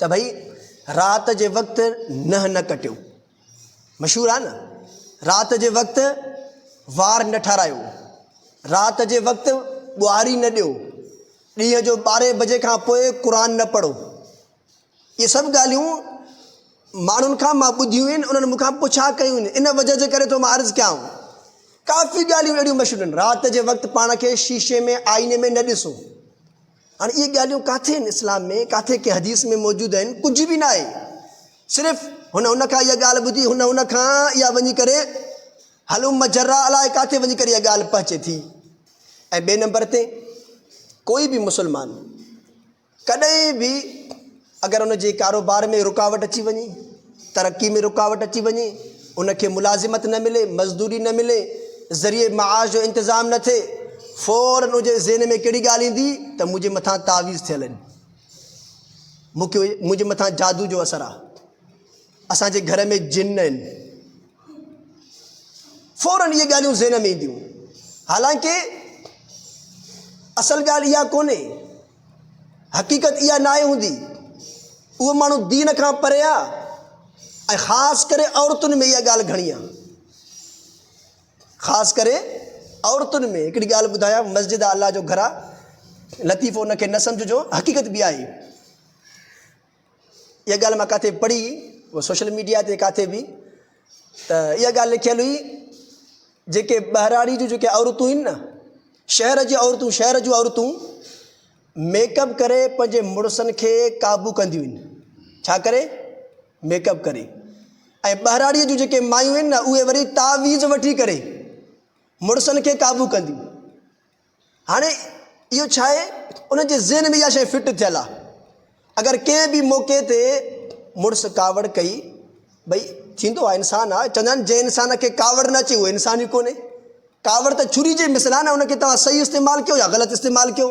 त भई राति जे वक़्तु न कटियो, मशहूरु आहे न। राति जे वक़्तु वार न ठारायो, राति जे वक़्तु ॿुहारी न ॾियो, ॾींहं जो 12 बजे खां पोइ क़ुर न पढ़ो। इहे सभु ॻाल्हियूं माण्हुनि खां मां ॿुधियूं आहिनि, उन्हनि मूंखां पुछा कयूं आहिनि। इन वजह जे करे थो मां अर्ज़ु कयां, काफ़ी ॻाल्हियूं अहिड़ियूं मशहूरु आहिनि। राति जे वक़्तु पाण खे शीशे में आईने में न ॾिसो। हाणे इहे ॻाल्हियूं किथे आहिनि इस्लाम में, किथे के हदीस में मौजूदु आहिनि? कुझु बि न आहे। सिर्फ़ु हुन खां इहा ॻाल्हि ॿुधी, हुन खां इहा वञी करे हलूं मजरा अलाए किथे वञी करे इहा ॻाल्हि पहुचे थी। ऐं ॿिए नंबर ते कोई बि मुस्लमान कॾहिं बि अगरि उन जे कारोबार में रुकावट अची वञे, तरक़ी में रुकावट अची वञे, उनखे मुलाज़िमत न मिले, मज़दूरी न मिले, ज़रिए माश जो इंतज़ाम न थिए, फ़ौरन हुनजे ज़हन में कहिड़ी ॻाल्हि ईंदी त मुंहिंजे मथां तावीज़ थियल आहिनि, मुंहिंजे मथां जादू जो असरु आहे, असांजे घर में जिन आहिनि। फ़ौरन इहे ॻाल्हियूं ज़हन में ईंदियूं। हालांकि असल ॻाल्हि इहा कोन्हे, हक़ीक़त इहा न आहे हूंदी। उहो माण्हू दीन खां परे आहे, ऐं ख़ासि करे औरतुनि में इहा ॻाल्हि घणी आहे। ख़ासि करे औरतुनि में हिकिड़ी ॻाल्हि ॿुधायां, मस्जिद अल्लाह जो घर आहे, लतीफ़ो उनखे न सम्झिजो, हक़ीक़त बि आहे। इहा ॻाल्हि मां किथे पढ़ी, उहो सोशल मीडिया ते किथे बि, त इहा ॻाल्हि लिखियल हुई, जेके ॿहिराड़ी जूं जेके औरतूं आहिनि न, शहर जूं औरतूं मेकअप करे पंहिंजे मुड़ुसनि खे क़ाबू कंदियूं आहिनि। छा करे? मेकअप करे। ऐं ॿहिराड़ीअ जूं जेके मायूं आहिनि न, उहे वरी तावीज़ वठी करे मुड़ुसनि खे क़ाबू कंदियूं। हाणे इहो छा आहे, उनजे ज़हन में इहा शइ फिट थियल आहे। अगरि कंहिं बि मौक़े ते मुड़ुसु कावड़ कई, भई थींदो आहे, इंसानु आहे, चवंदा आहिनि जंहिं इंसान खे कावड़ न अचे उहो इंसान ई कोन्हे। कावड़ त छुरी जे मिसल आहे न, उनखे तव्हां सही इस्तेमालु कयो या ग़लति इस्तेमालु कयो,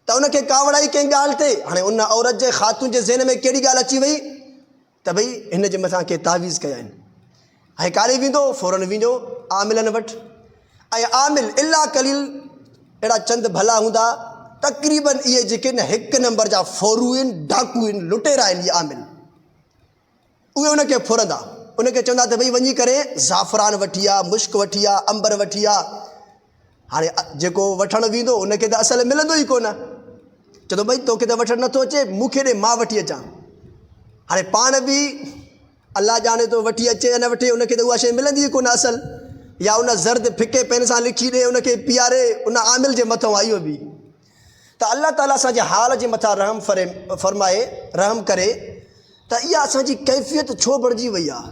त उनखे कावड़ आई कंहिं ॻाल्हि ते। हाणे उन औरत जे ख़ातून जे ज़हन में कहिड़ी ॻाल्हि अची वई त भई हिन जे मथां के तावीज़ कया आहिनि। हाणे काॾे वेंदो? फ़ौरन वेंदो आमिलनि वटि। ऐं आमिल इला कलील अहिड़ा चंद भला हूंदा, तक़रीबन इहे जेके न 1 नंबर जा फोरू आहिनि, डाकू आहिनि, लुटेरा आहिनि, इहे आमिल, उहे उनखे फुरंदा। उनखे चवंदा त भई वञी करे ज़ाफ़रान वठी आ, मुश्क वठी आ, अंबर वठी आ। हाणे जेको वठणु वेंदो उनखे त असल मिलंदो ई कोन। चवंदो भई तोखे त वठणु नथो अचे, मूंखे ॾे, मां वठी अचां। हाणे पाण बि अल्लाह ॼाणे थो वठी अचे या न वठे, उनखे त उहा शइ मिलंदी ई कोन असल, या उन ज़र्द फिके पेन सां लिखी ॾे, उनखे पीआरे, उन आमिल जे मथां आहे इहो बि। त अल्लाह ताला असांजे हाल जे मथां रहम फरमाए, रहम करे, त इहा असांजी कैफ़ियत छो बणिजी वई आहे?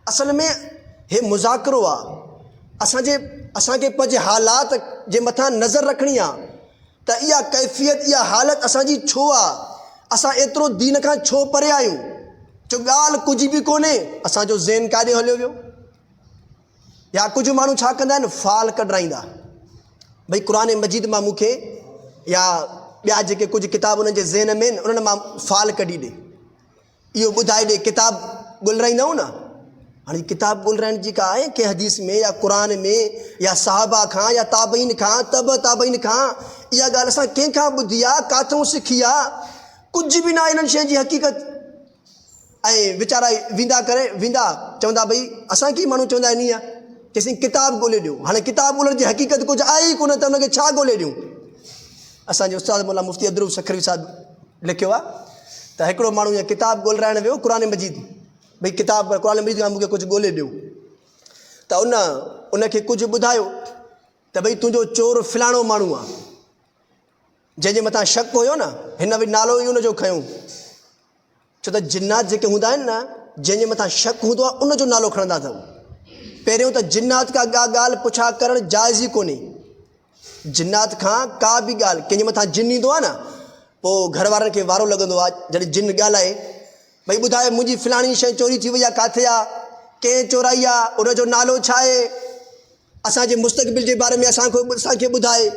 असल में हे मुज़ाकरो आहे। असांखे पंहिंजे हालात जे मथां नज़र रखणी आहे त इहा कैफ़ियत, इहा हालत असांजी छो आहे? असां एतिरो दीन खां छो परे आहियूं? जो ॻाल्हि कुझु बि कोन्हे, असांजो ज़हन काॾे हलियो वियो? या कुझु माण्हू छा कंदा आहिनि, फाल कढाईंदा, भई क़ुर मजीद मां मूंखे, या ॿिया जेके कुझु किताब उन्हनि जे ज़हन में आहिनि, उन्हनि मां फाल कढी ॾे, इहो ॿुधाए ॾे। किताब ॻोल्हाईंदा न, हाणे किताब ॻोल्हाइण जी का आहे के हदीस में या क़ुर में या साहबा खां या ताबईन खां, ताबईन खां? इहा ॻाल्हि असां कंहिंखां ॿुधी आहे, काथऊं सिखी आहे? कुझु बि न आहे इन्हनि शयुनि जी हक़ीक़त। ऐं वीचारा वेंदा चवंदा भई असांखे माण्हू चवंदा आहिनि ईअं, चइसीं किताब ॻोल्हे ॾियो। हाणे किताब ॻोल्हण जी हक़ीक़त कुझु आहे ई कोन, त हुनखे छा ॻोल्हे ॾियूं? असांजे उस्ताद मौला मुफ़्ती अदरूब सखरवी साहिबु लिखियो आहे त हिकिड़ो माण्हू ईअं किताब ॻोल्हाइण वियो, क़ुर मजीद, भई किताब क़ुर मजीद खां मूंखे कुझु ॻोल्हे ॾियो। त उनखे कुझु ॿुधायो त भई तुंहिंजो चोर फलाणो माण्हू आहे, जंहिंजे मथां शक हुयो न, हिन बि नालो ई उनजो खयूं। छो त जिन्नात जेके हूंदा आहिनि न, जंहिंजे मथां शक हूंदो आहे उनजो नालो खणंदा अथव। पहिरियों त जिन्नात खां का ॻाल्हि पुछा करणु जाइज़ ई कोन्हे। जिन्नात खां का बि ॻाल्हि, कंहिंजे मथां जिन ईंदो आहे न, पोइ घर वारनि खे वारो लॻंदो आहे जॾहिं जिन ॻाल्हाए, भई ॿुधाए मुंहिंजी फलाणी शइ चोरी थी वई आहे, किथे आहे, कंहिं चोराई आहे, उनजो नालो छा आहे, असांजे मुस्तक़बिल जे बारे में असांखे ॿुधाए।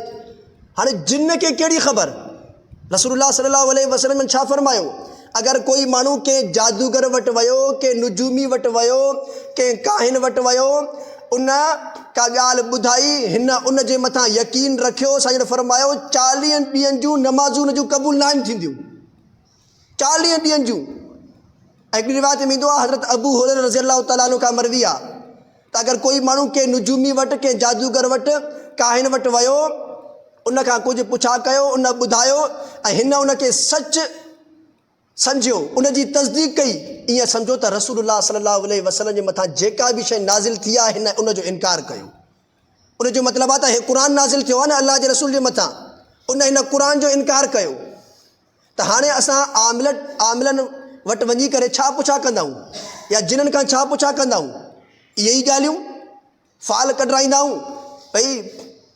हाणे जिन खे कहिड़ी ख़बर? रसूलुल्लाह सल्लल्लाहु अलैहि वसल्लम छा फरमायो? अगरि कोई माण्हू कंहिं जादूगर वटि वियो, कंहिं नुजूमी वटि वियो, कंहिं काहिन वटि वियो, उन का ॻाल्हि ॿुधाई, हिन उन जे मथां यकीन रखियो, साईं फरमायो 40 ॾींहंनि जूं नमाज़ूं उन जूं क़बूल न थींदियूं। 40 ॾींहंनि जूं। हिकिड़ी रिवायत में ईंदो आहे हज़रत अबू हुरैरा रज़ी अल्लाह ताला अन्हु खां मरवी आहे त अगरि कोई माण्हू कंहिं नुजूमी वटि कंहिं जादूगर वटि काहिन वटि वियो, उन खां कुझु पुछा कयो, उन ॿुधायो ऐं हिन उनखे सच सम्झियो, उनजी तस्दीक कई, ईअं सम्झो त रसूलुल्लाह सल्लल्लाहु अलैहि वसल्लम जे मथां जेका बि शइ नाज़िल थी आहे हिन उनजो इनकार कयो। उनजो मतिलबु आहे त हे क़ुर नाज़िल थियो आहे न अल्लाह जे रसूल जे मथां, उन हिन क़ुर जो इनकार कयो। त हाणे असां आमिलनि वटि वञी करे छा पुछा कंदा आहियूं या जिन्हनि खां छा पुछा कंदा आहियूं? इहे ई ॻाल्हियूं फाल कढाईंदा आहियूं। भई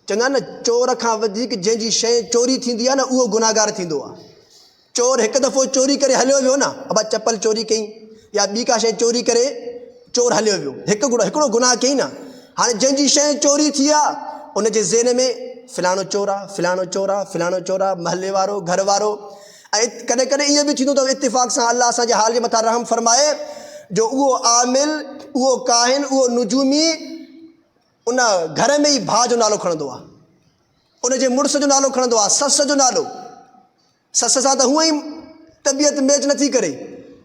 चङा न चोर खां वधीक जंहिंजी शइ चोरी थींदी आहे न उहो गुनाहगार थींदो आहे। चोर हिकु दफ़ो चोरी करे हलियो वियो न, अबा चपल चोरी कई या ॿी का शइ चोरी करे चोर हलियो वियो, हिकिड़ो गुनाह कई न। हाणे जंहिंजी शइ चोरी थी आहे उनजे ज़हन में फ़लाणो चोर आहे, फ़लाणो चोर आहे, फ़लाणो चोर आहे, महले वारो, घर वारो। ऐं कॾहिं कॾहिं ईअं बि थींदो अथव इत्तिफ़ाक़ सां अल्लाह असांजे हाल जे मथां रहम फरमाए जो उहो आमिल, उहो काहिन, उहो नुजूमी उन घर में ई भाउ जो नालो खणंदो आहे, उनजे मुड़ुस जो नालो खणंदो आहे, सस जो नालो। सस सां त हूअं ई तबियत मैच नथी करे,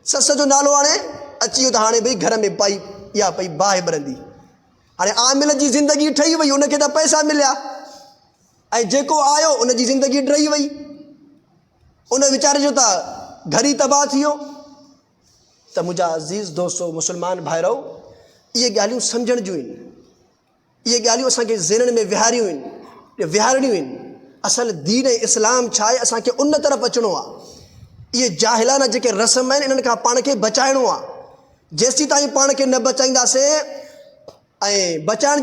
सस जो नालो हाणे अची वियो त हाणे भई घर में पाई या पई बाहि भरंदी। हाणे आमिल जी ज़िंदगी ठही वई, उनखे त पैसा मिलिया ऐं जेको आयो उनजी ज़िंदगी डही वई, उन वीचारे जो त घर ई तबाह थी वियो। त मुंहिंजा अज़ीज़ दोस्तो मुस्लमान भाइरो, इहे ॻाल्हियूं सम्झण जूं आहिनि, इहे ॻाल्हियूं असांखे ज़हननि में विहारणियूं आहिनि। असल दीन इस्लाम छा आहे, असांखे उन तरफ़ अचिणो आहे। इहे जाहिलाना जेके रस्म आहिनि इन्हनि खां पाण खे बचाइणो आहे। जेसीं ताईं पाण खे न बचाईंदासीं ऐं बचाइण